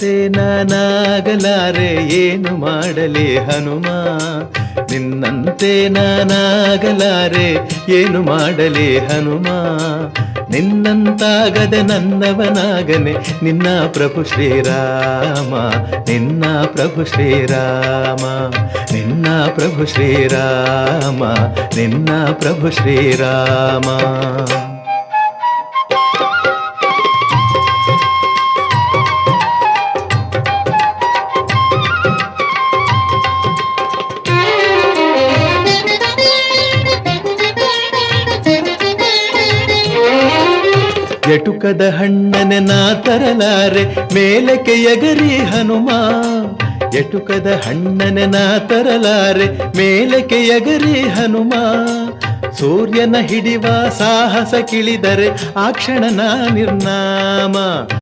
ನಿನ್ನಂತೆ ನಾನಾಗಲಾರೆ ಏನು ಮಾಡಲಿ ಹನುಮ, ನಿನ್ನಂತೆ ನಾನಾಗಲಾರೆ ಏನು ಮಾಡಲಿ ಹನುಮ. ನಿನ್ನಂತಾಗದೆ ನನ್ನವನಾಗನೆ ನಿನ್ನ ಪ್ರಭು ಶ್ರೀರಾಮ, ನಿನ್ನ ಪ್ರಭು ಶ್ರೀರಾಮ, ನಿನ್ನ ಪ್ರಭು ಶ್ರೀರಾಮ, ನಿನ್ನ ಪ್ರಭು ಶ್ರೀರಾಮ. ಎಟುಕದ ಹಣ್ಣನೆ ನಾ ತರಲಾರೆ ಮೇಲಕ್ಕೆ ಎಗರಿ ಹನುಮ, ಎಟುಕದ ಹಣ್ಣನೆ ನಾ ತರಲಾರೆ ಮೇಲಕ್ಕೆ ಎಗರಿ ಹನುಮ. ಸೂರ್ಯನ ಹಿಡಿವ ಸಾಹಸ ಕಿಳಿದರೆ ಆ ಕ್ಷಣ ನಾ ನಿರ್ನಾಮ.